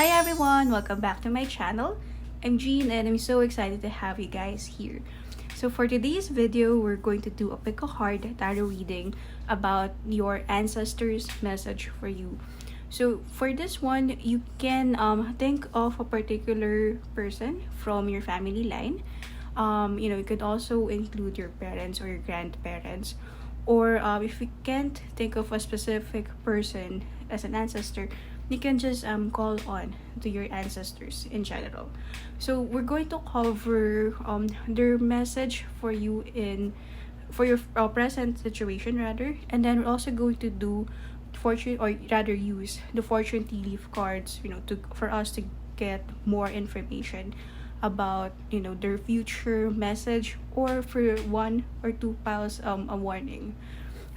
Hi everyone, welcome back to my channel. I'm Jean and I'm so excited to have you guys here. So for today's video, we're going to do a pick a card tarot reading about your ancestors' message for you. So for this one, you can think of a particular person from your family line. You could also include your parents or your grandparents. Or if you can't think of a specific person as an ancestor, you can just call on to your ancestors in general. So we're going to cover their message for you for your present situation rather, and then we're also going to do fortune or rather use the fortune tea leaf cards, to for us to get more information about their future message, or for one or two piles a warning.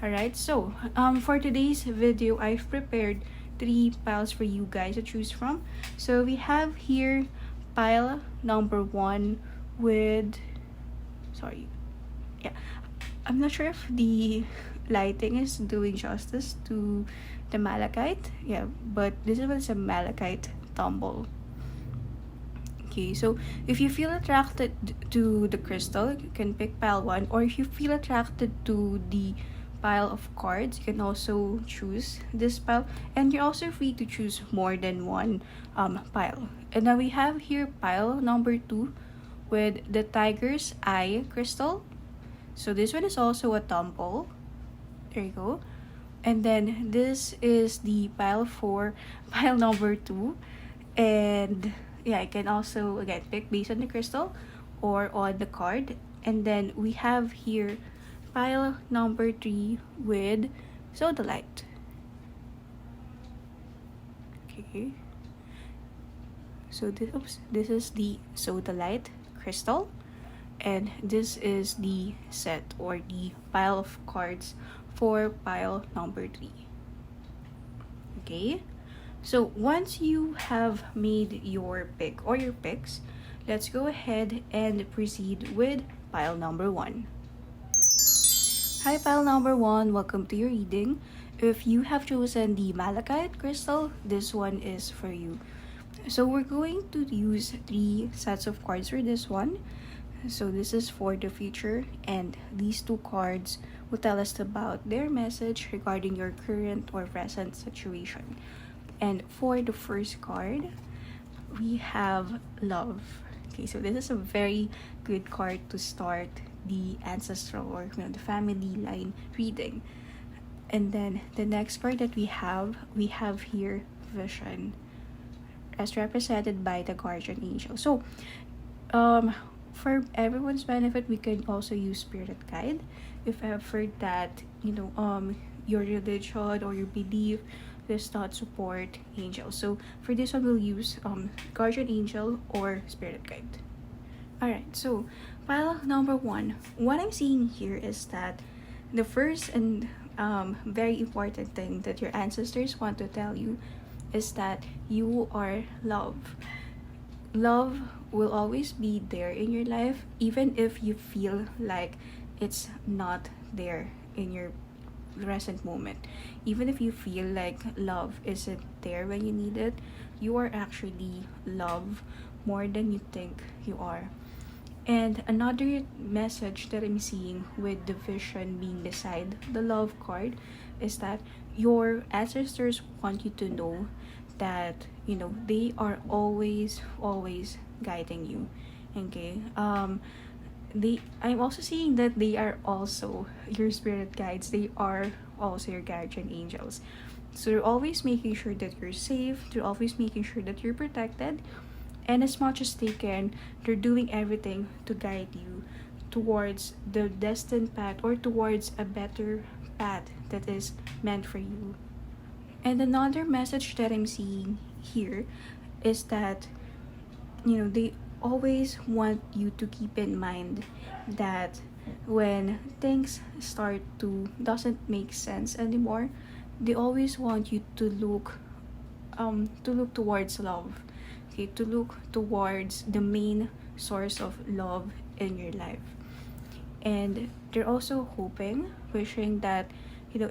All right, so for today's video, I've prepared three piles for you guys to choose from. So we have here pile number one with, sorry, yeah, I'm not sure if the lighting is doing justice to the malachite, yeah, but this is a malachite tumble. Okay, so if you feel attracted to the crystal, you can pick pile one, or if you feel attracted to the pile of cards, you can also choose this pile, and you're also free to choose more than one pile. And now we have here pile number two with the tiger's eye crystal. So this one is also a tumble. There you go. And then this is the pile for pile number two, and yeah, I can also again pick based on the crystal or on the card. And then we have here pile number three with sodalite. Okay, so this is the sodalite crystal, and this is the set or the pile of cards for pile number three. Okay, so once you have made your pick or your picks, let's go ahead and proceed with pile number one. Hi pile number one, welcome to your reading. If you have chosen the malachite crystal, this one is for you. So we're going to use three sets of cards for this one. So this is for the future, and these two cards will tell us about their message regarding your current or present situation. And for the first card, we have love. Okay, so this is a very good card to start the ancestral or the family line reading. And then the next card that we have here vision, as represented by the guardian angel. So for everyone's benefit, we can also use spirit guide if ever that your religion or your belief does not support angels. So for this one, we'll use guardian angel or spirit guide. Alright, so pile number one, what I'm seeing here is that the first and very important thing that your ancestors want to tell you is that you are love. Love will always be there in your life, even if you feel like it's not there in your present moment. Even if you feel like love isn't there when you need it, you are actually love more than you think you are. And another message that I'm seeing with the vision being beside the love card is that your ancestors want you to know that they are always guiding you. Okay, I'm also seeing that they are also your spirit guides. They are also your guardian angels. So they're always making sure that you're safe. They're always making sure that you're protected. And as much as they can, they're doing everything to guide you towards the destined path or towards a better path that is meant for you. And another message that I'm seeing here is that they always want you to keep in mind that when things start to doesn't make sense anymore, they always want you to look towards love. Okay, to look towards the main source of love in your life. And they're also wishing that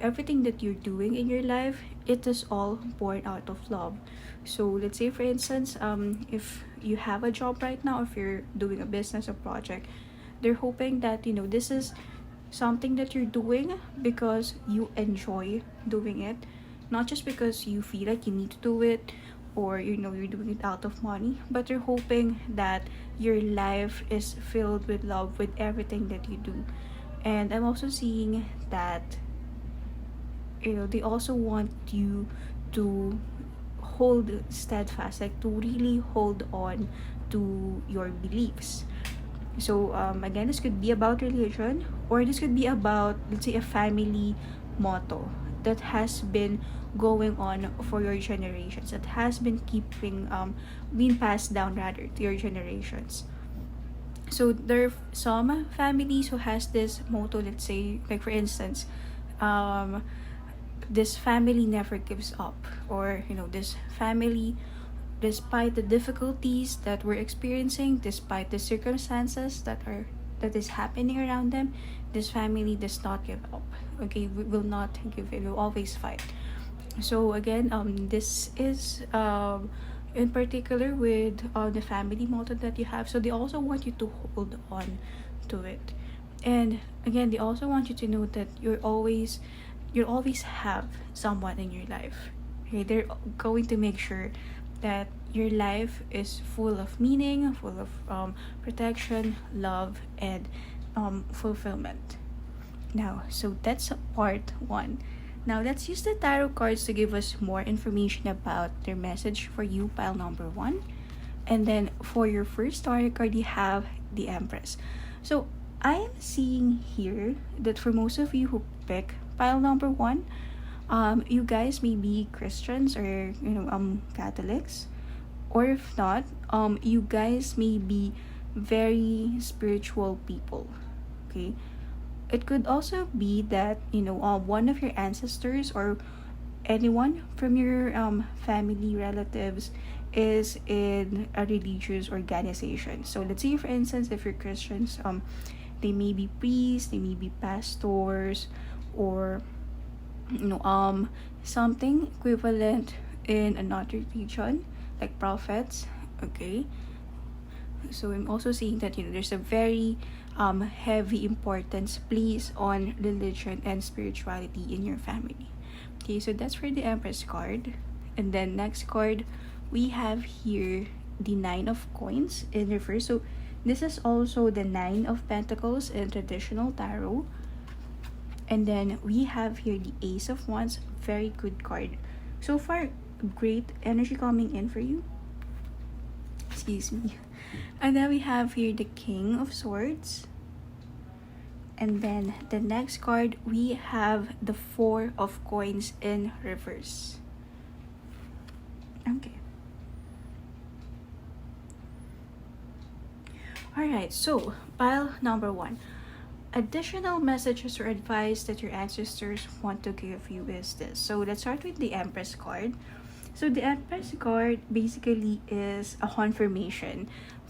everything that you're doing in your life, it is all born out of love. So let's say, for instance, if you have a job right now, if you're doing a business or project, they're hoping that this is something that you're doing because you enjoy doing it, not just because you feel like you need to do it, or you're doing it out of money, but you're hoping that your life is filled with love with everything that you do. And I'm also seeing that they also want you to hold steadfast, like to really hold on to your beliefs. So again, this could be about religion, or this could be about, let's say, a family motto that has been going on for your generations, that has been being passed down rather to your generations. So there are some families who has this motto, let's say, like for instance, this family never gives up, or this family, despite the difficulties that we're experiencing, despite the circumstances that is happening around them, this family does not give up. Okay, we will not give in, we'll always fight. So again, this is in particular with the family motto that you have. So they also want you to hold on to it. And again, they also want you to know that you'll always have someone in your life. Okay, they're going to make sure that your life is full of meaning, full of protection, love, and fulfillment. Now, so that's part one. Now, let's use the tarot cards to give us more information about their message for you, pile number one. And then for your first tarot card, you have the Empress. So, I'm seeing here that for most of you who pick pile number one, you guys may be Christians or Catholics, or if not, you guys may be very spiritual people. Okay, it could also be that one of your ancestors or anyone from your family relatives is in a religious organization. So let's say, for instance, if you're Christians, they may be priests, they may be pastors, or something equivalent in another region, like prophets. Okay, so I'm also seeing that there's a very heavy importance placed on religion and spirituality in your family. Okay, so that's for the Empress card. And then next card, we have here the Nine of Coins in reverse. So this is also the Nine of Pentacles in traditional tarot. And then we have here the Ace of Wands. Very good card. So far, great energy coming in for you. Excuse me. And then we have here the King of Swords. And then the next card, we have the Four of Coins in reverse. Okay. Alright, so pile number one. Additional messages or advice that your ancestors want to give you is this. So let's start with the Empress card. So the Empress card basically is a confirmation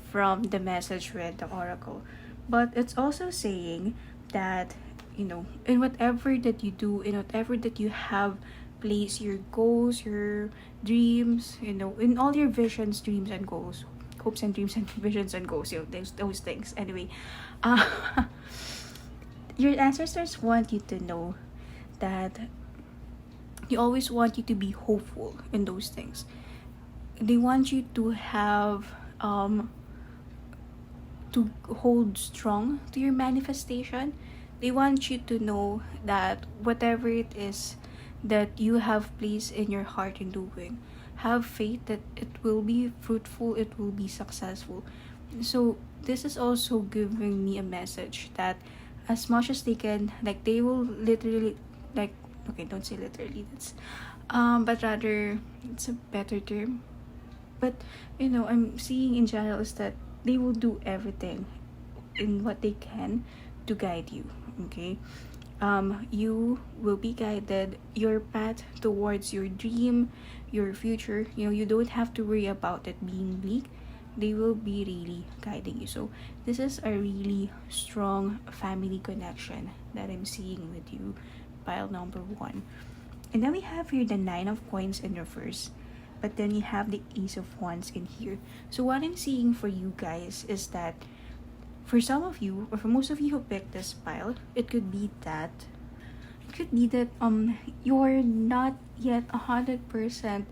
from the message with the oracle. But it's also saying that, in whatever that you do, in whatever that you have placed your goals, your dreams, in all your visions, dreams, and goals, hopes and dreams and visions and goals, those things. Anyway, your ancestors want you to know that they always want you to be hopeful in those things. They want you to have to hold strong to your manifestation. They want you to know that whatever it is that you have placed in your heart in doing, have faith that it will be fruitful, it will be successful. So this is also giving me a message that as much as they can, like, they will literally, like, okay, don't say literally, that's but rather it's a better term, but I'm seeing in general is that they will do everything in what they can to guide you. Okay, you will be guided, your path towards your dream, your future, you don't have to worry about it being bleak. They will be really guiding you. So this is a really strong family connection that I'm seeing with you, pile number 1. And then we have here the 9 of coins in reverse. But then you have the Ace of Wands in here. So what I'm seeing for you guys is that for some of you, or for most of you who picked this pile, it could be that you're not yet 100%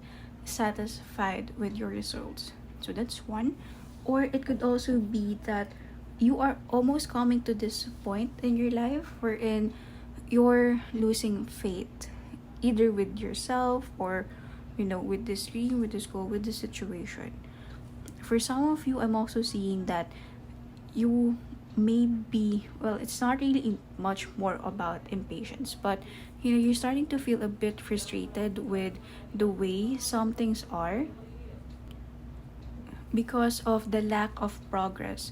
satisfied with your results. So that's one. Or it could also be that you are almost coming to this point in your life wherein you're losing faith, either with yourself or with this dream, with this goal, with this situation. For some of you, I'm also seeing that you may be, well, it's not really much more about impatience, but you're starting to feel a bit frustrated with the way some things are because of the lack of progress,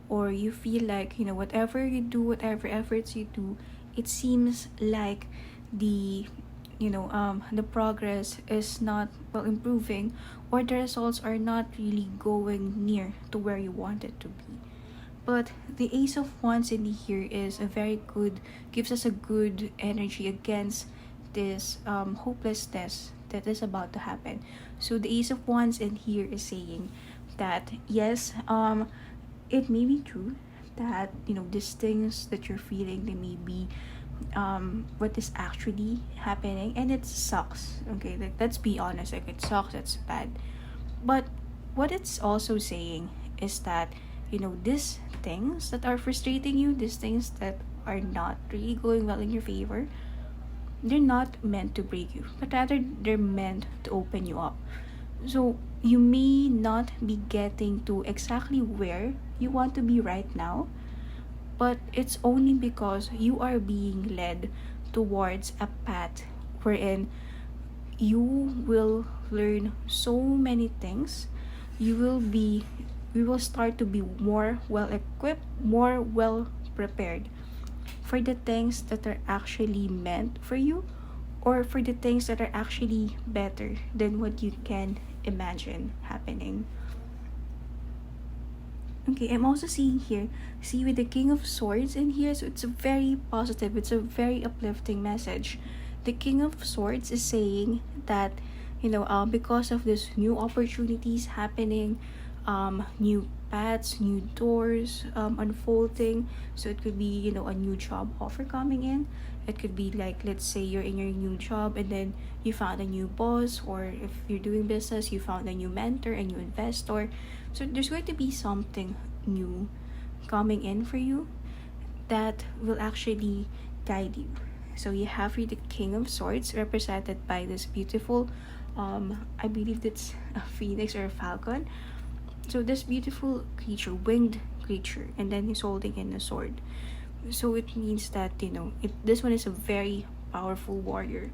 or you feel like whatever you do, whatever efforts you do, it seems like the the progress is not improving, or the results are not really going near to where you want it to be. But the Ace of Wands in here is gives us a good energy against this hopelessness that is about to happen. So the Ace of Wands in here is saying that yes, it may be true that these things that you're feeling, they may be what is actually happening, and it sucks. Okay, like, let's be honest, like, it sucks, it's bad. But what it's also saying is that these things that are frustrating you, these things that are not really going well in your favor, they're not meant to break you, but rather they're meant to open you up. So you may not be getting to exactly where you want to be right now, but it's only because you are being led towards a path wherein you will learn so many things. We will start to be more well equipped, more well prepared for the things that are actually meant for you, or for the things that are actually better than what you can imagine happening. Okay, I'm also seeing here, with the King of Swords in here, so it's a very positive, it's a very uplifting message. The King of Swords is saying that, because of this new opportunities happening, new paths, new doors unfolding. So it could be, a new job offer coming in. It could be like, let's say you're in your new job and then you found a new boss, or if you're doing business, you found a new mentor, a new investor. So there's going to be something new coming in for you that will actually guide you. So you have here the King of Swords represented by this beautiful, I believe that's a phoenix or a falcon. So this beautiful creature, winged creature, and then he's holding in a sword. So it means that, this one is a very powerful warrior.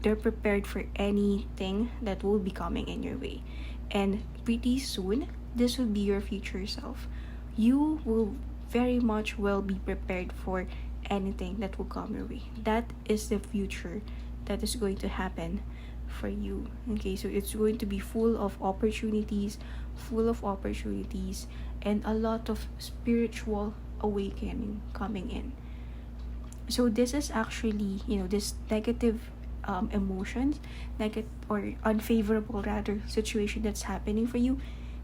They're prepared for anything that will be coming in your way. And pretty soon, this will be your future self. You will very much well be prepared for anything that will come your way. That is the future that is going to happen for you. Okay, so it's going to be full of opportunities, and a lot of spiritual awakening coming in. So this is actually, this negative emotions, negative or unfavorable rather situation that's happening for you.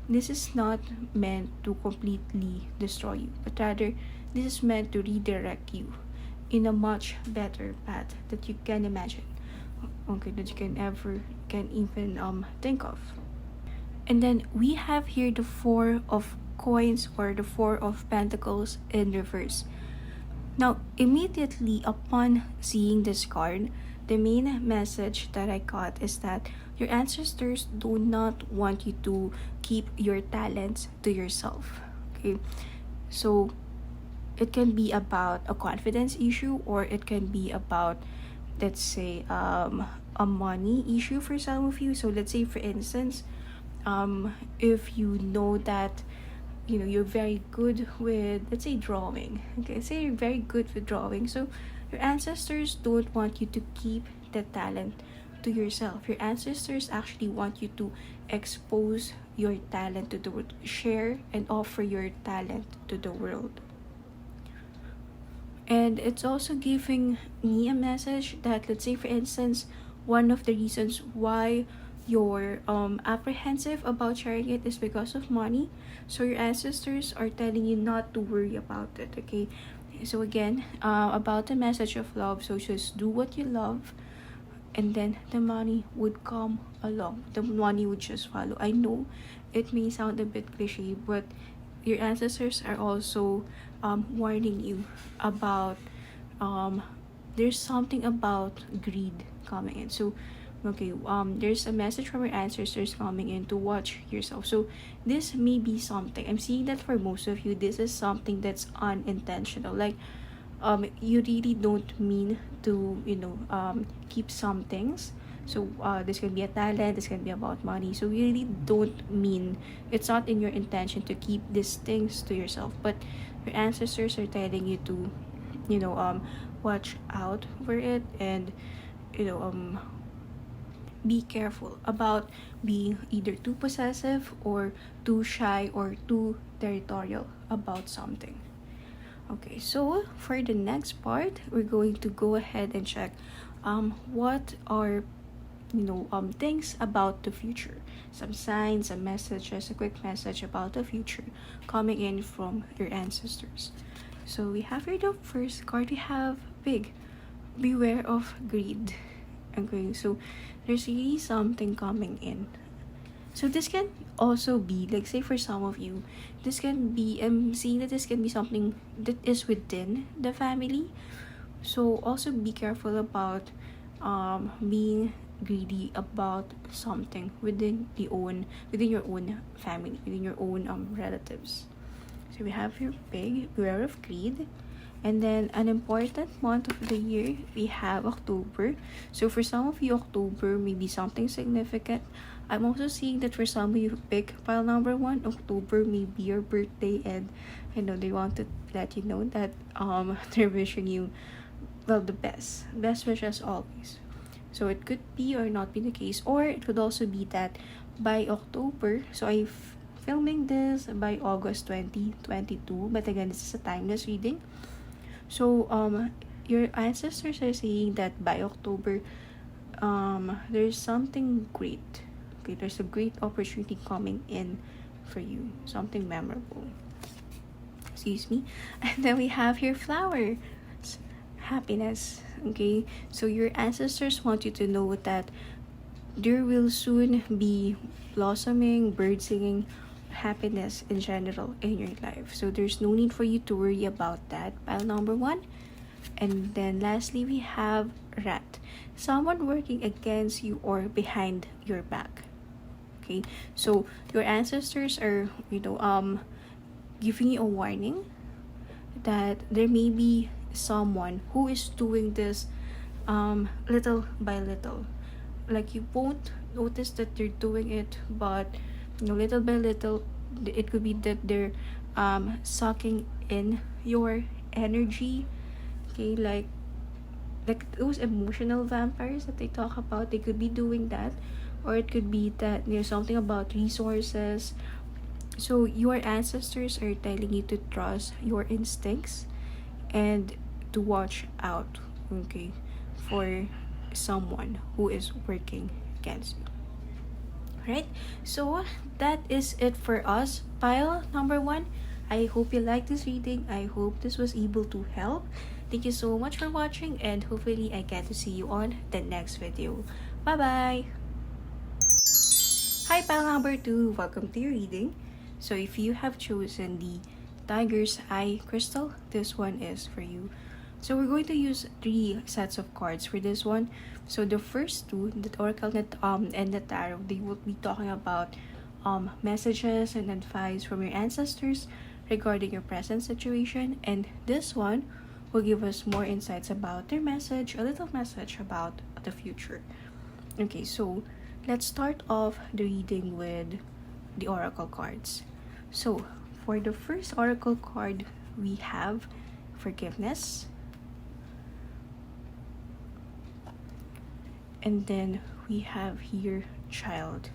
This is not meant to completely destroy you, but rather this is meant to redirect you in a much better path that you can imagine. Okay, that you can even think of. And then we have here the 4 of coins, or the 4 of pentacles in reverse. Now, immediately upon seeing this card, the main message that I got is that your ancestors do not want you to keep your talents to yourself. Okay, so it can be about a confidence issue, or it can be about, let's say, a money issue for some of you. So let's say, for instance, if you know that you're very good with, let's say, drawing. Okay, say you're very good with drawing, so your ancestors don't want you to keep the talent to yourself. Your ancestors actually want you to expose your talent to the world, share and offer your talent to the world. And it's also giving me a message that, let's say for instance, one of the reasons why you're apprehensive about sharing it is because of money. So your ancestors are telling you not to worry about it, okay? So again, about the message of love, so just do what you love, and then the money would come along. The money would just follow. I know it may sound a bit cliche, but your ancestors are also warning you about there's something about greed coming in. So okay, there's a message from your ancestors coming in to watch yourself. So this may be something, I'm seeing that for most of you, this is something that's unintentional. Like you really don't mean to, keep some things. So this can be a talent, this can be about money, so you really don't mean, it's not in your intention to keep these things to yourself, but your ancestors are telling you to, watch out for it, and you know be careful about being either too possessive or too shy or too territorial about something. Okay, so for the next part, we're going to go ahead and check what are things about the future, some signs, some messages, a quick message about the future coming in from your ancestors. So we have here the first card. We have big, beware of greed. Okay, so there's really something coming in. So this can also be, like, say for some of you, this can be, I'm seeing that this can be something that is within the family. So also be careful about being greedy about something within your own family, within your own relatives. So we have your big, beware of greed. And then an important month of the year, we have October. So for some of you, October may be something significant. I'm also seeing that for some of you pick pile number 1, October may be your birthday, and I know they want to let you know that they're wishing you, well, the best wishes always. So it could be or not be the case, or it could also be that by October, so I'm filming this by August 2022, but again, this is a timeless reading. So your ancestors are saying that by October there's something great. Okay, there's a great opportunity coming in for you, something memorable. Excuse me. And then we have your flower, happiness. Okay, so your ancestors want you to know that there will soon be blossoming, bird singing, happiness in general in your life. So there's no need for you to worry about that. Pile number 1. And then lastly, we have rat, someone working against you or behind your back. Okay, so your ancestors are giving you a warning that there may be someone who is doing this little by little. Like, you won't notice that they're doing it, but little by little, it could be that they're sucking in your energy. Okay, like those emotional vampires that they talk about, they could be doing that. Or it could be that something about resources. So your ancestors are telling you to trust your instincts and to watch out, okay, for someone who is working against you. Right? So that is it for us. Pile number 1. I hope you liked this reading. I hope this was able to help. Thank you so much for watching, and hopefully I get to see you on the next video. Bye-bye! Hi, pile number 2. Welcome to your reading. So if you have chosen the Tiger's Eye crystal, this one is for you. So we're going to use 3 sets of cards for this one. So the first 2, the Oracle and the Tarot, they will be talking about messages and advice from your ancestors regarding your present situation. And this one will give us more insights about their message, a little message about the future. Okay, so let's start off the reading with the Oracle cards. So for the first Oracle card, we have forgiveness. And then we have here child.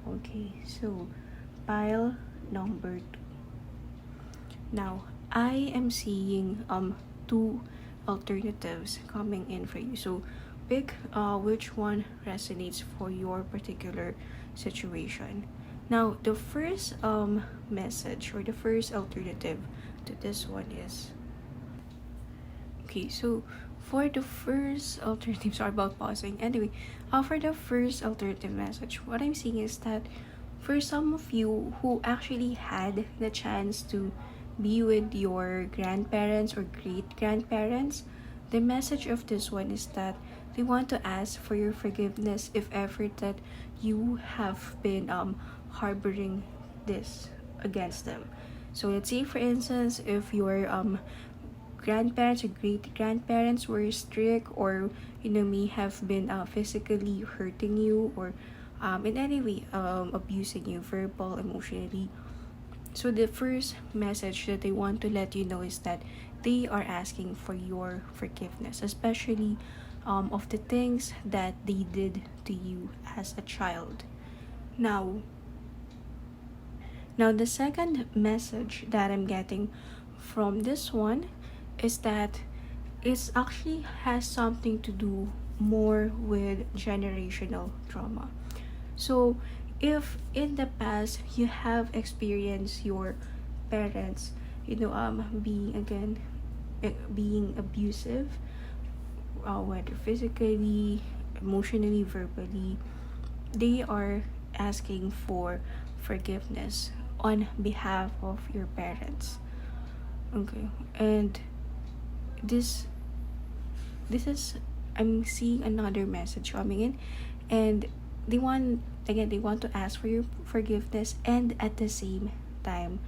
Okay, so pile number 2. Now, I am seeing two alternatives coming in for you. So pick which one resonates for your particular situation. Now, the first message or the first alternative to this one is, okay, so for the first alternative, sorry about pausing. Anyway, for the first alternative message, what I'm seeing is that for some of you who actually had the chance to be with your grandparents or great grandparents, the message of this one is that they want to ask for your forgiveness if ever that you have been harboring this against them. So let's say, for instance, if your grandparents or great grandparents were strict, or may have been physically hurting you, or in any way abusing you, verbal, emotionally. So the first message that they want to let you know is that they are asking for your forgiveness, especially of the things that they did to you as a child. Now the second message that I'm getting from this one is that it actually has something to do more with generational trauma. So if in the past you have experienced your parents being abusive, whether physically, emotionally, verbally, they are asking for forgiveness on behalf of your parents. Okay, and this is, I'm seeing another message coming in, and they want to ask for your forgiveness, and at the same time,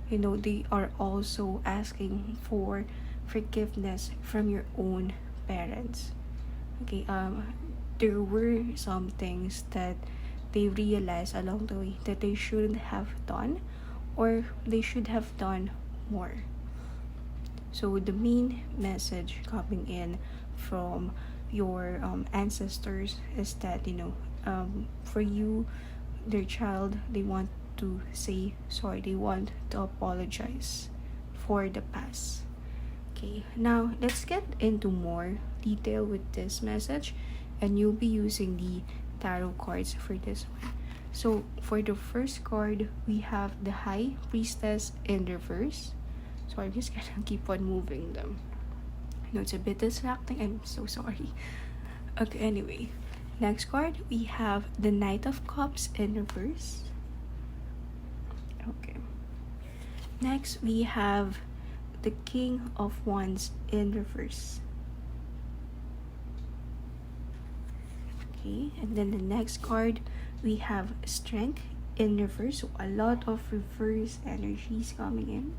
they are also asking for forgiveness from your own parents. Okay, there were some things that they realized along the way that they shouldn't have done, or they should have done more. So the main message coming in from your ancestors is that for you, their child, they want to say sorry, they want to apologize for the past. Okay, now let's get into more detail with this message, and you'll be using the tarot cards for this one. So for the first card, we have the High Priestess in reverse. So I'm just gonna keep on moving them. I know it's a bit distracting, I'm so sorry. Okay, anyway, next card, we have the Knight of Cups in reverse. Okay, next we have the King of Wands in reverse. Okay, and then the next card, we have Strength in reverse. So a lot of reverse energies coming in.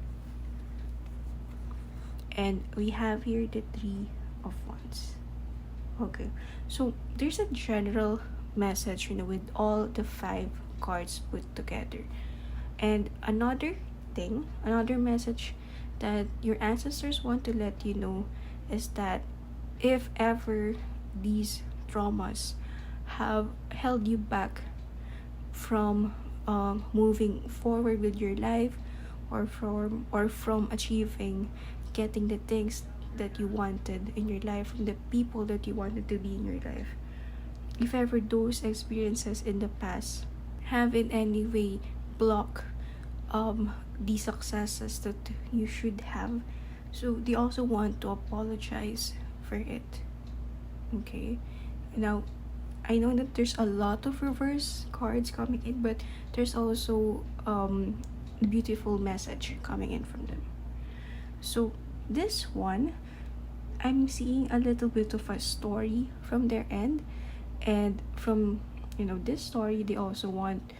And we have here the Three of Wands. Okay, so there's a general message, with all the 5 cards put together. And another message that your ancestors want to let you know is that if ever these traumas have held you back from moving forward with your life, or from achieving, getting the things that you wanted in your life, from the people that you wanted to be in your life, if ever those experiences in the past have in any way blocked the successes that you should have, so they also want to apologize for it. Okay, now I know that there's a lot of reverse cards coming in, but there's also beautiful message coming in from them. So this one, I'm seeing a little bit of a story from their end, and from this story, they also want,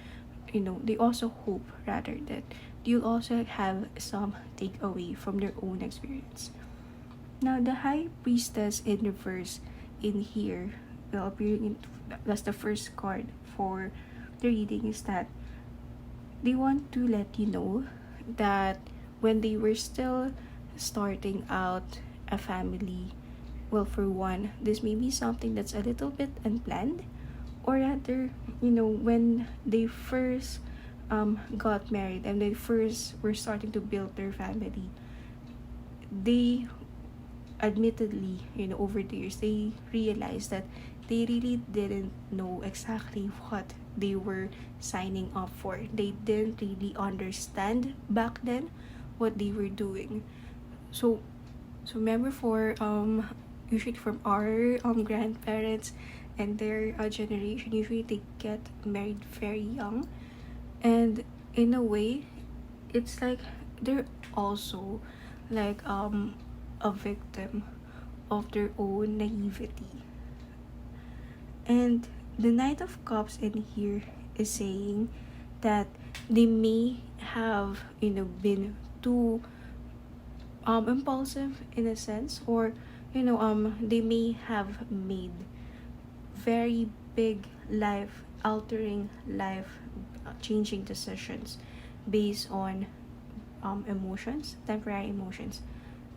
they also hope rather that you'll also have some takeaway from their own experience. Now the High Priestess in reverse in here, appearing in, that's the first card for the reading, is that they want to let you know that when they were still starting out a family, well, for one, this may be something that's a little bit unplanned, or rather, when they first got married and they first were starting to build their family, they admittedly, over the years, they realized that they really didn't know exactly what they were signing up for. They didn't really understand back then what they were doing. So, remember, for usually from our grandparents and their generation, usually they get married very young, and in a way, it's like they're also like a victim of their own naivety. And the Knight of Cups in here is saying that they may have, been too impulsive in a sense, or they may have made very big life altering, life changing decisions based on emotions, temporary emotions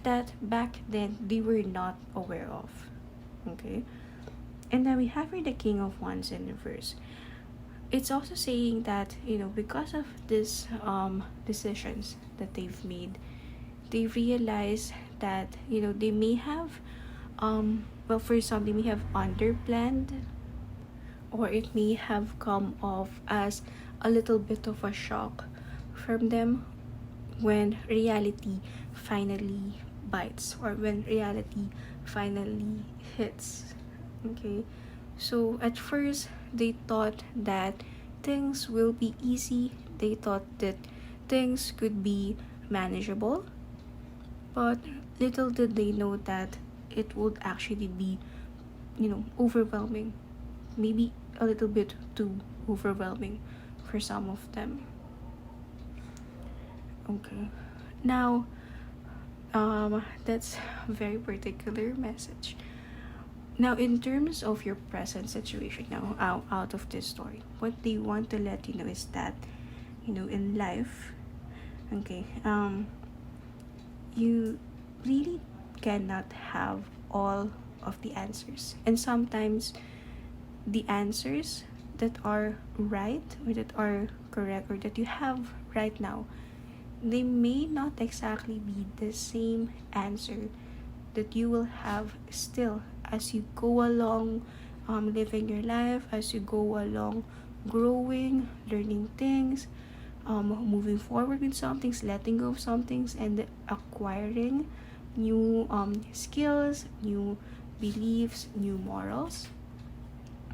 that back then they were not aware of. Okay, and then we have here the King of Wands in reverse. It's also saying that, because of this decisions that they've made, they realize that, they may have well, for some, they may have underplanned, or it may have come off as a little bit of a shock from them when reality finally bites, or when reality finally hits. Okay, so at first they thought that things will be easy, they thought that things could be manageable, but little did they know that it would actually be, overwhelming, maybe a little bit too overwhelming for some of them. Okay, now that's a very particular message. Now, in terms of your present situation now, out of this story, what they want to let you know is that, in life, okay, you really cannot have all of the answers. And sometimes the answers that are right, or that are correct, or that you have right now, they may not exactly be the same answer that you will have still as you go along living your life, as you go along growing, learning things, moving forward with some things, letting go of some things, and acquiring new skills, new beliefs, new morals.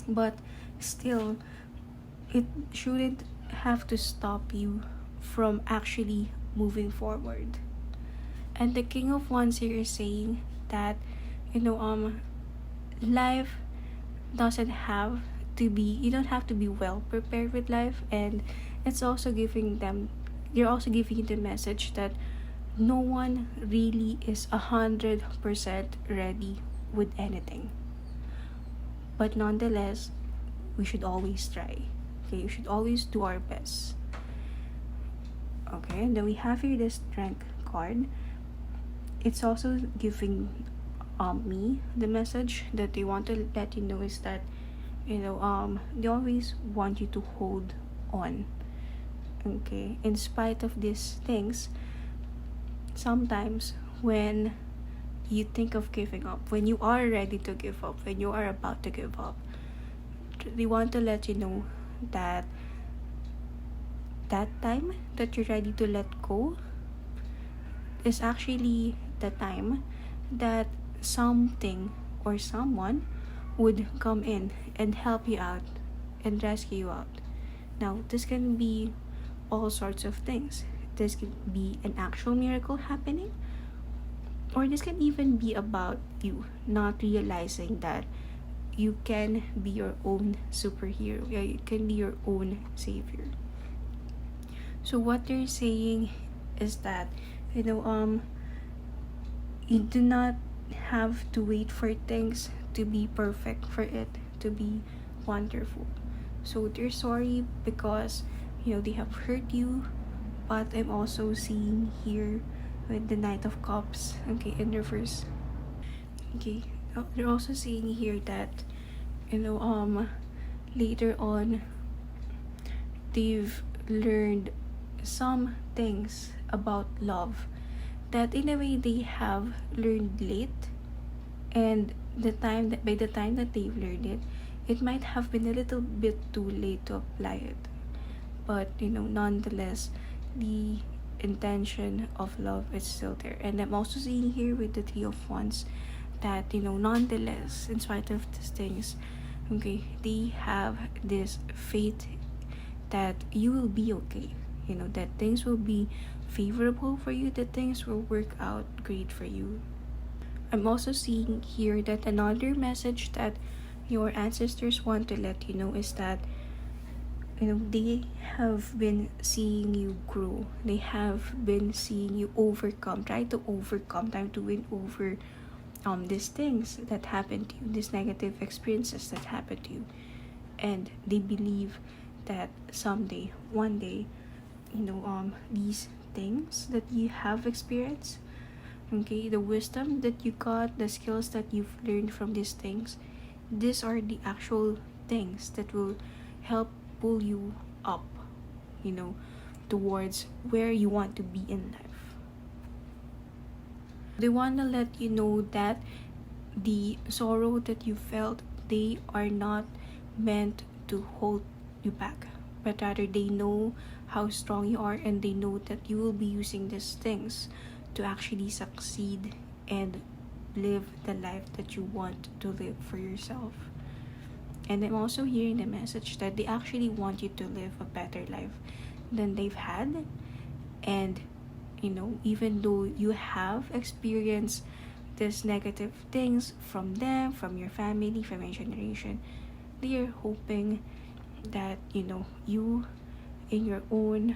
But still, it shouldn't have to stop you from actually moving forward. And the King of Wands here is saying that, life doesn't have to be, you don't have to be well prepared with life. And it's also giving them, you're also giving the message that no one really is 100% ready with anything, but nonetheless, we should always try. Okay, we should always do our best. Okay, and then we have here the Strength card. It's also giving me the message that they want to let you know is that, they always want you to hold on. Okay, in spite of these things, sometimes when you think of giving up, when you are ready to give up, when you are about to give up, they want to let you know that that time that you're ready to let go is actually the time that something or someone would come in and help you out and rescue you out. Now, this can be all sorts of things. This could be an actual miracle happening, or this can even be about you not realizing that you can be your own superhero. Yeah, you can be your own savior. So what they're saying is that, you do not have to wait for things to be perfect, for it to be wonderful. So they're sorry because, they have hurt you. But I'm also seeing here with the Knight of Cups, okay, in reverse. Okay, they're also saying here that, later on, they've learned some things about love that in a way they have learned late, And by the time that they've learned it, it might have been a little bit too late to apply it. But nonetheless, the intention of love is still there. And I'm also seeing here with the Three of Wands that nonetheless, in spite of these things, okay, they have this faith that you will be okay, that things will be favorable for you, that things will work out great for you. I'm also seeing here that another message that your ancestors want to let you know is that they have been seeing you grow. They have been seeing you try to overcome, time to win over these things that happened to you, these negative experiences that happened to you. And they believe that someday, one day, these things that you have experienced, okay, the wisdom that you got, the skills that you've learned from these things, these are the actual things that will help pull you up, towards where you want to be in life. They want to let you know that the sorrow that you felt, they are not meant to hold you back, but rather they know how strong you are, and they know that you will be using these things to actually succeed and live the life that you want to live for yourself. And I'm also hearing the message that they actually want you to live a better life than they've had. And even though you have experienced these negative things from them, from your family, from your generation, they are hoping that you in your own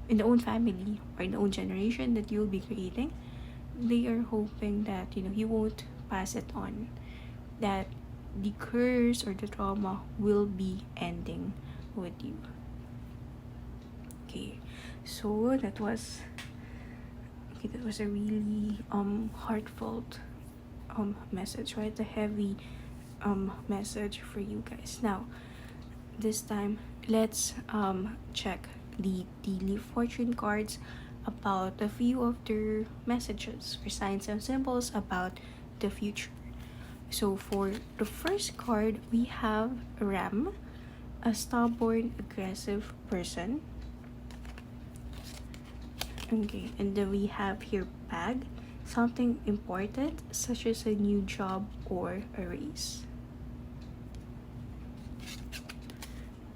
in the own family or in the own generation that you'll be creating, they are hoping that you won't pass it on, that the curse or the trauma will be ending with you. Okay, so that was a really heartfelt message, right? A heavy message for you guys. Now this time, let's check the daily fortune cards about a few of their messages or signs and symbols about the future. So for the first card, we have Ram, a stubborn, aggressive person. Okay, and then we have here Praagh, something important such as a new job or a raise.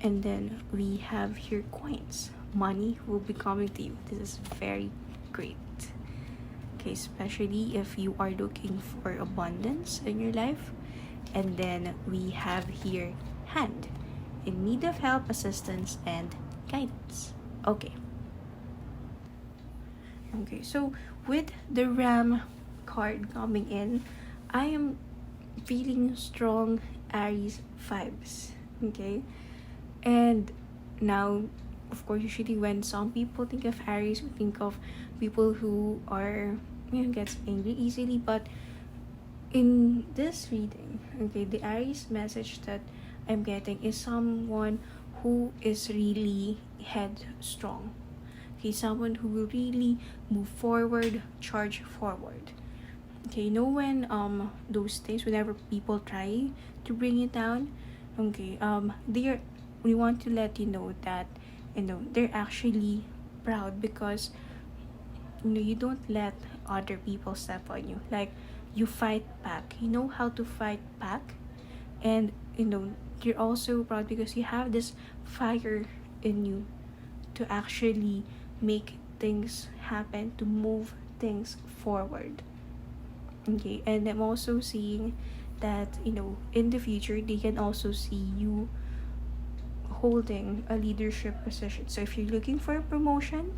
And then we have here coins, money will be coming to you. This is very great. Okay, especially if you are looking for abundance in your life. And then we have here hand, in need of help, assistance, and guidance. Okay, so with the Ram card coming in, I am feeling strong Aries vibes. Okay, and now, of course, usually when some people think of Aries, we think of people who are gets angry easily. But in this reading, okay, the Aries message that I'm getting is someone who is really headstrong. Okay, someone who will really move forward, charge forward. Okay, when those things, whenever people try to bring you down, okay, we want to let you know that they're actually proud, because you don't let other people step on you. Like, you fight back, you know how to fight back. And you're also proud because you have this fire in you to actually make things happen, to move things forward. Okay, and I'm also seeing that in the future they can also see you holding a leadership position. So if you're looking for a promotion,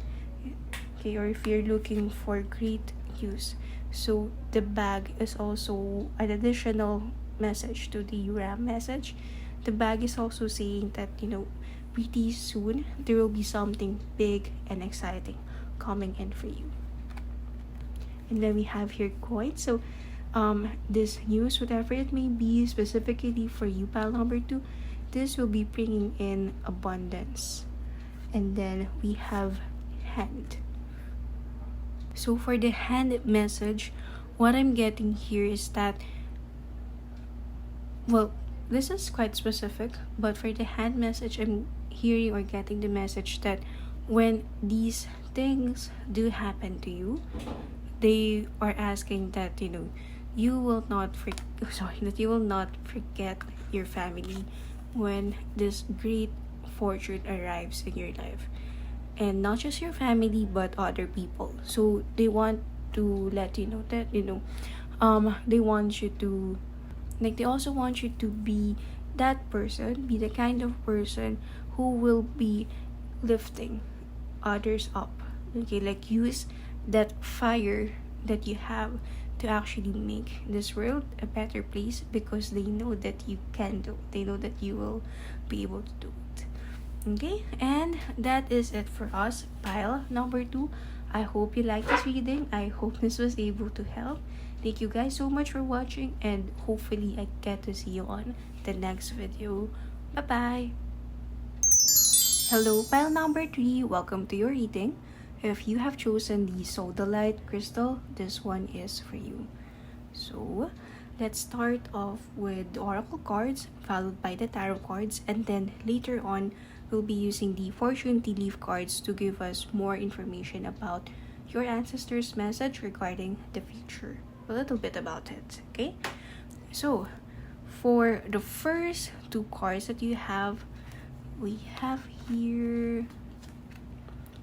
okay, or if you're looking for great news, so the bag is also an additional message to the Ram message. The bag is also saying that pretty soon there will be something big and exciting coming in for you. And then we have here coins. So this news, whatever it may be, specifically for you, pile number 2, this will be bringing in abundance. And then we have hand. So for the hand message, what I'm getting here is that, well, this is quite specific, but for the hand message, I'm hearing or getting the message that when these things do happen to you, they are asking that, you will not that you will not forget your family when this great fortune arrives in your life, and not just your family but other people. So they want to let you know that, they want you to, like, they also want you to be that person, be the kind of person who will be lifting others up. Okay, like, use that fire that you have to actually make this world a better place, because they know that you can do it. They know that you will be able to do it. Okay, and that is it for us, pile number 2. I hope you liked this reading. I hope this was able to help. Thank you guys so much for watching, and hopefully I get to see you on the next video. Bye bye. Hello, pile number 3. Welcome to your reading. If you have chosen the Sodalite crystal, this one is for you. So let's start off with the oracle cards, followed by the tarot cards, and then later on we'll be using the fortune tea leaf cards to give us more information about your ancestors' message regarding the future. A little bit about it, okay? So for the first 2 cards that you have, we have here,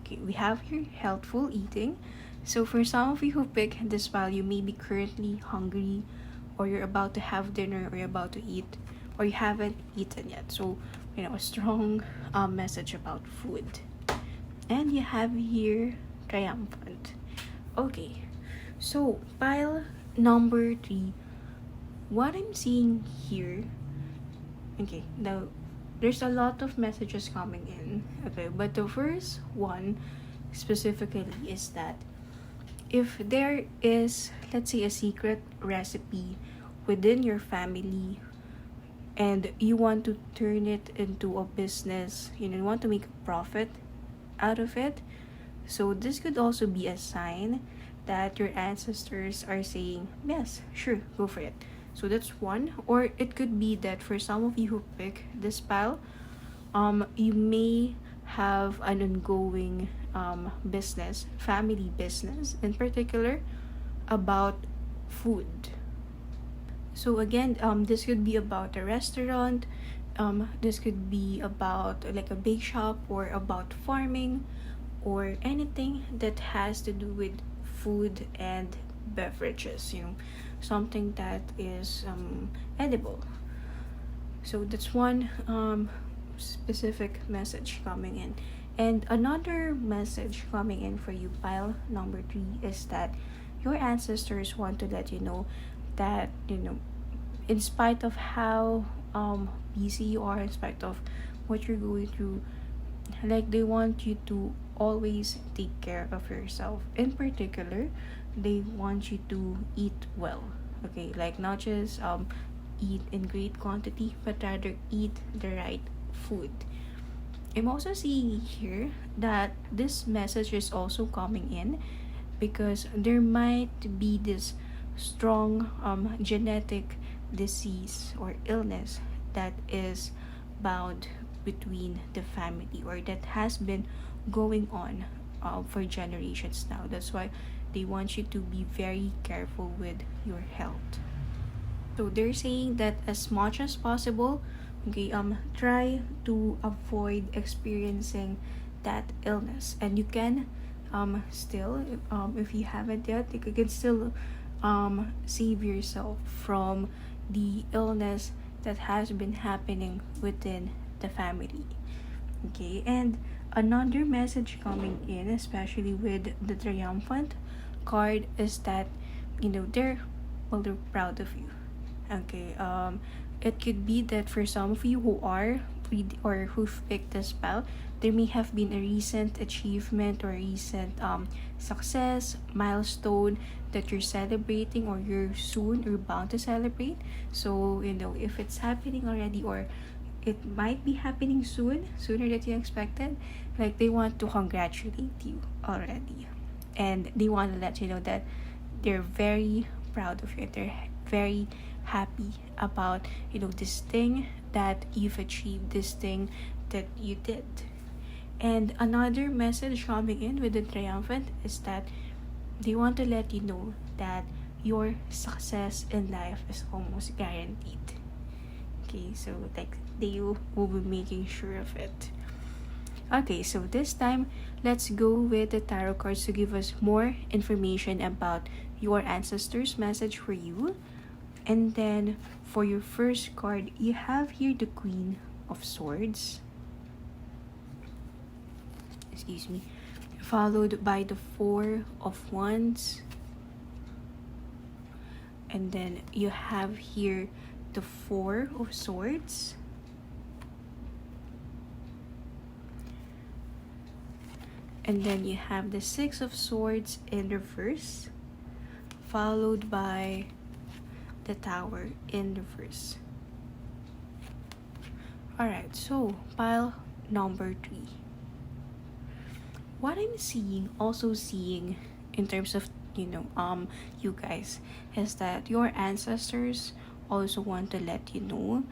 okay, we have here healthful eating. So for some of you who pick this pile, you may be currently hungry, or you're about to have dinner, or you're about to eat, or you haven't eaten yet. So, a strong message about food. And you have here triumphant. Okay, so pile number 3, what I'm seeing here, okay, now there's a lot of messages coming in, okay, but the first one specifically is that if there is, let's say, a secret recipe within your family, and you want to turn it into a business, you want to make a profit out of it, so this could also be a sign that your ancestors are saying, yes, sure, go for it. So that's one. Or it could be that for some of you who pick this pile, you may have an ongoing business, family business in particular, about food. So again, this could be about a restaurant, this could be about like a bake shop, or about farming, or anything that has to do with food and beverages, something that is edible. So that's one specific message coming in. And another message coming in for you, pile number 3, is that your ancestors want to let you know that, in spite of how busy you are, in spite of what you're going through, like, they want you to always take care of yourself. In particular, they want you to eat well, okay, like, not just eat in great quantity, but rather eat the right food. I'm also seeing here that this message is also coming in because there might be this strong genetic disease or illness that is bound between the family, or that has been going on for generations now. That's why they want you to be very careful with your health. So they're saying that as much as possible, okay, try to avoid experiencing that illness, and you can still, if you haven't yet, you can still save yourself from the illness that has been happening within the family. Okay, and another message coming in, especially with the triumphant card, is that they're proud of you. Okay, it could be that for some of you who are or who've picked this spell, there may have been a recent achievement or recent success milestone that you're celebrating, or you're soon or bound to celebrate. So if it's happening already, or it might be happening sooner than you expected, like, they want to congratulate you already. and they want to let you know that they're very proud of you. They're very happy about, this thing that you've achieved, this thing that you did. And another message coming in with the triumphant is that they want to let you know that your success in life is almost guaranteed. Okay, so like they will be making sure of it. Okay, so this time let's go with the tarot cards to give us more information about your ancestors' message for you. And then for your first card, you have here the Queen of Swords. Excuse me. Followed by the Four of Wands. And then you have here the Four of Swords. And then you have the Six of Swords in reverse, followed by the Tower in reverse. Alright, so pile number 3. What I'm also seeing in terms of, you guys, is that your ancestors also want to let you know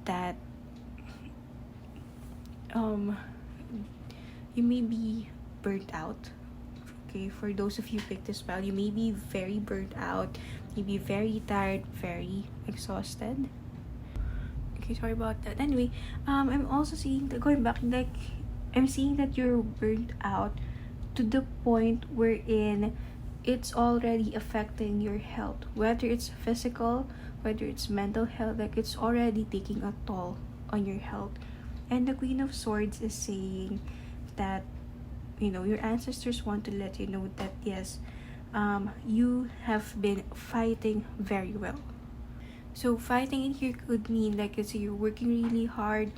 that you may be burnt out. Okay, for those of you who picked this spell, you may be very burnt out, maybe very tired, very exhausted. Okay, sorry about that. Anyway, I'm also seeing that, going back, like I'm seeing that you're burnt out to the point wherein it's already affecting your health, whether it's physical, whether it's mental health. Like it's already taking a toll on your health. And the Queen of Swords is saying that your ancestors want to let you know that yes, you have been fighting very well. So fighting in here could mean, like, let's say you're working really hard,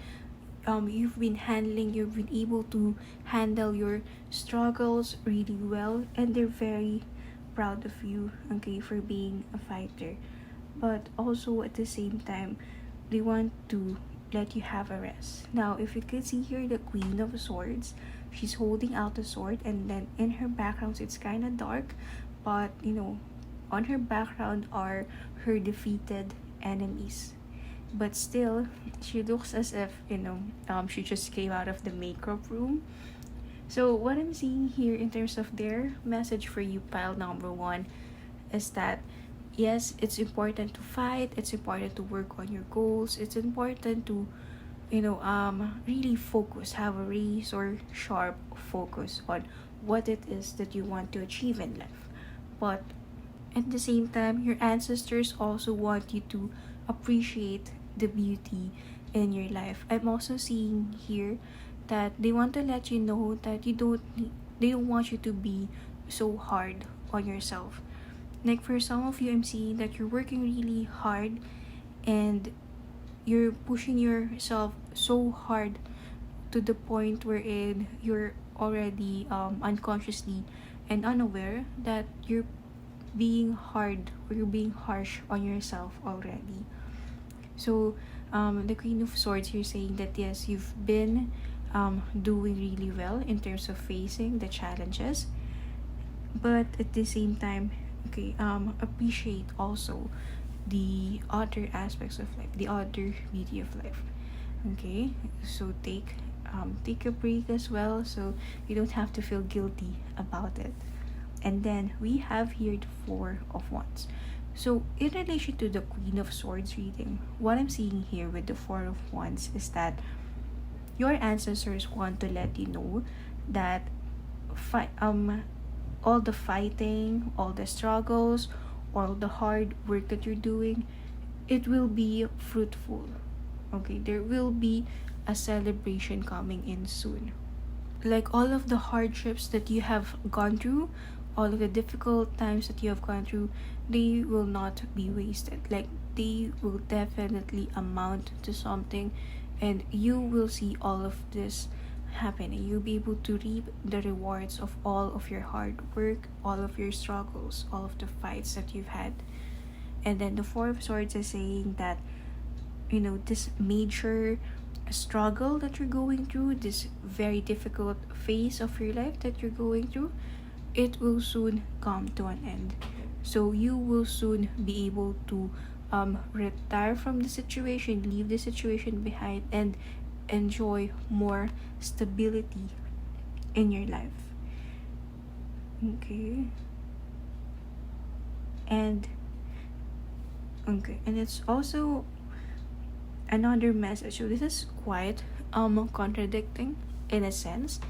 you've been able to handle your struggles really well, and they're very proud of you, okay, for being a fighter. But also at the same time, they want to let you have a rest. Now, if you can see here, the Queen of Swords, she's holding out a sword, and then in her background, it's kind of dark, but on her background are her defeated enemies. But still, she looks as if she just came out of the makeup room. So what I'm seeing here in terms of their message for you, pile number 1, is that yes, it's important to fight, it's important to work on your goals, it's important to really focus, have a razor sharp focus on what it is that you want to achieve in life. But at the same time, your ancestors also want you to appreciate the beauty in your life. I'm also seeing here that they want to let you know that they don't want you to be so hard on yourself. Like for some of you, I'm seeing that you're working really hard and you're pushing yourself so hard to the point wherein you're already unconsciously and unaware that you're being hard or you're being harsh on yourself already. So the Queen of Swords, you're saying that yes, you've been doing really well in terms of facing the challenges, but at the same time, appreciate also the other aspects of life, the other beauty of life. Okay, so take a break as well, so you don't have to feel guilty about it. And then we have here the Four of Wands. So in relation to the Queen of Swords reading, what I'm seeing here with the Four of Wands is that your ancestors want to let you know that all the fighting, all the struggles, all the hard work that you're doing, it will be fruitful. Okay, there will be a celebration coming in soon. Like all of the hardships that you have gone through, all of the difficult times that you have gone through, they will not be wasted. Like they will definitely amount to something, and you will see all of this happening. You'll be able to reap the rewards of all of your hard work, all of your struggles, all of the fights that you've had. And then the Four of Swords is saying that this major struggle that you're going through, this very difficult phase of your life that you're going through, it will soon come to an end. So you will soon be able to retire from the situation, leave the situation behind, and enjoy more stability in your life. Okay. And it's also another message. So this is quite contradicting in a sense,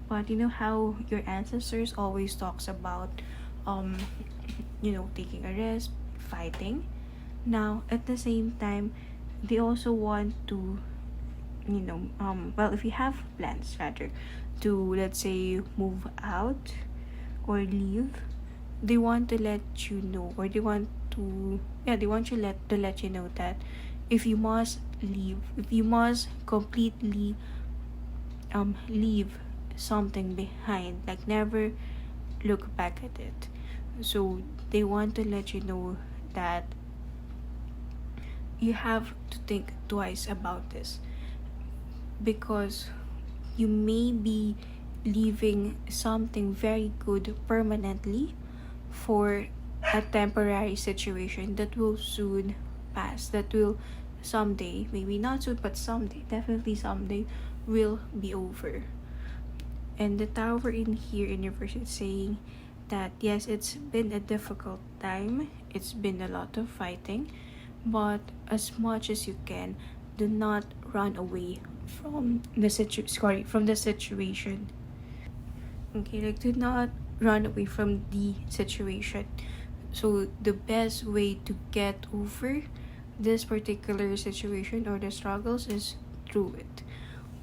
but you know how your ancestors always talks about um taking a rest, fighting. Now at the same time, they also want to well, if you have plans rather to, let's say, move out or leave, they want to let you know, or they want to let you know that if you must leave, if you must completely leave something behind, like never look back at it. So they want to let you know that you have to think twice about this, because you may be leaving something very good permanently for a temporary situation that will soon pass, that will someday, maybe not soon, but someday, definitely someday, will be over. And the tower in here in your verse is saying that yes, it's been a difficult time, it's been a lot of fighting, but as much as you can, do not run away from the situation. Okay, like, do not run away from the situation. So the best way to get over this particular situation or the struggles is through it.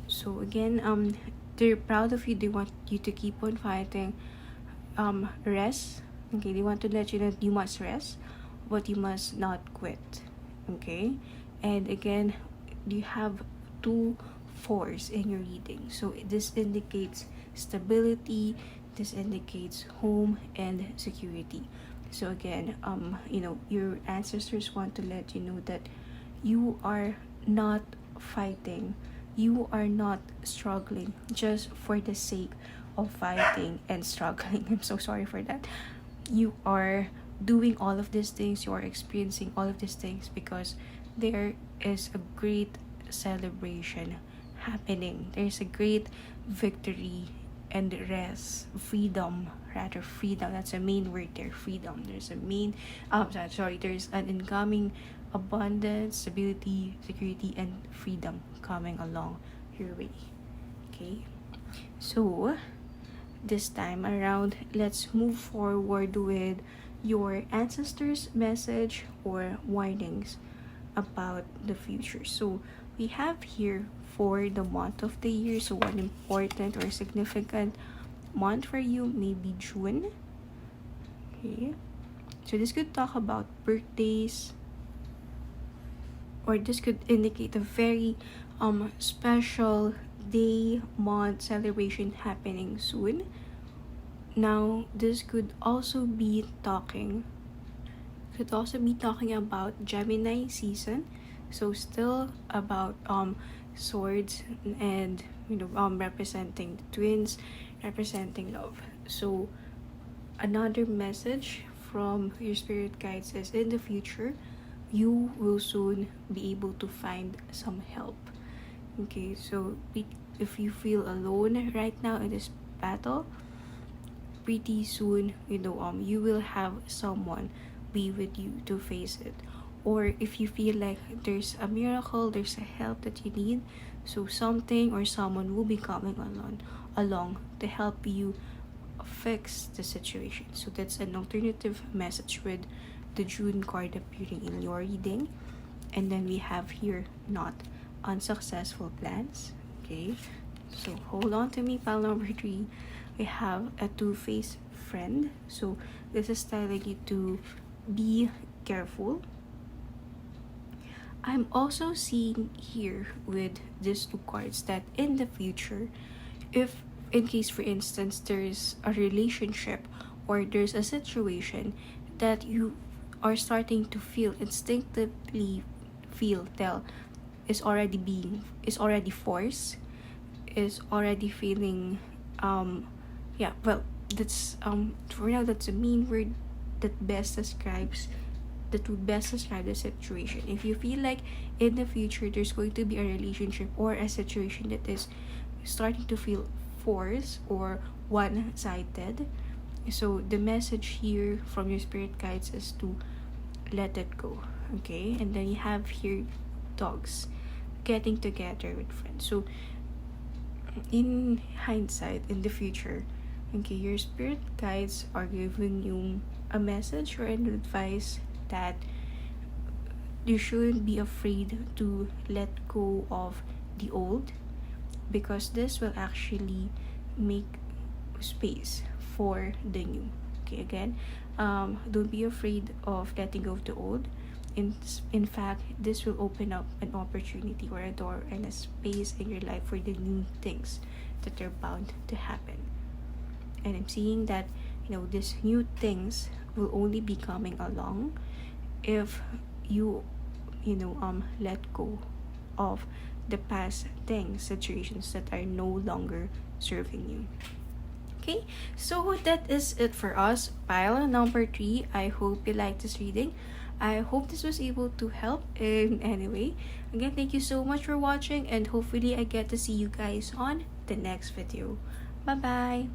So again, they're proud of you, they want you to keep on fighting. Rest. Okay, they want to let you know that you must rest, but you must not quit. Okay, and again, you have 2 4s in your reading, so this indicates stability, this indicates home and security. So again, your ancestors want to let you know that you are not fighting, you are not struggling just for the sake of fighting and struggling. I'm so sorry for that. You are doing all of these things, you are experiencing all of these things because there is a great celebration happening. There's a great victory and rest, freedom, that's a main word there, freedom. There's a main there's an incoming abundance, stability, security, and freedom coming along your way. Okay, so this time around, let's move forward with your ancestors' message or warnings about the future. So we have here for the month of the year, so one important or significant month for you may be June. Okay, so this could talk about birthdays, or this could indicate a very special day, month, celebration happening soon. Now this could also be talking about Gemini season, so still about swords and representing the twins, representing love. So another message from your spirit guides is, in the future you will soon be able to find some help. Okay, so if you feel alone right now in this battle, pretty soon you will have someone be with you to face it. Or if you feel like there's a miracle, there's a help that you need, so something or someone will be coming along to help you fix the situation. So that's an alternative message with the June card appearing in your reading. And then we have here not unsuccessful plans. Okay, so hold on to me. Pile number 3, we have a two-faced friend. So this is telling you to be careful. I'm also seeing here with these 2 cards that in the future, if in case for instance there's a relationship or there's a situation that you are starting to instinctively feel is already forced, is already feeling that's for now, that's the main word that would best describe the situation. If you feel like in the future there's going to be a relationship or a situation that is starting to feel forced or one-sided, so the message here from your spirit guides is to let it go. Okay, and then you have here dogs getting together with friends. So in hindsight, in the future, okay, your spirit guides are giving you a message or an advice that you shouldn't be afraid to let go of the old, because this will actually make space for the new. Okay, again, don't be afraid of letting go of the old. In fact, this will open up an opportunity or a door and a space in your life for the new things that are bound to happen. And I'm seeing that, these new things will only be coming along if you let go of the past things, situations that are no longer serving you. Okay, so that is it for us. Pile number 3. I hope you liked this reading. I hope this was able to help in any way. Again, thank you so much for watching, and hopefully I get to see you guys on the next video. Bye bye.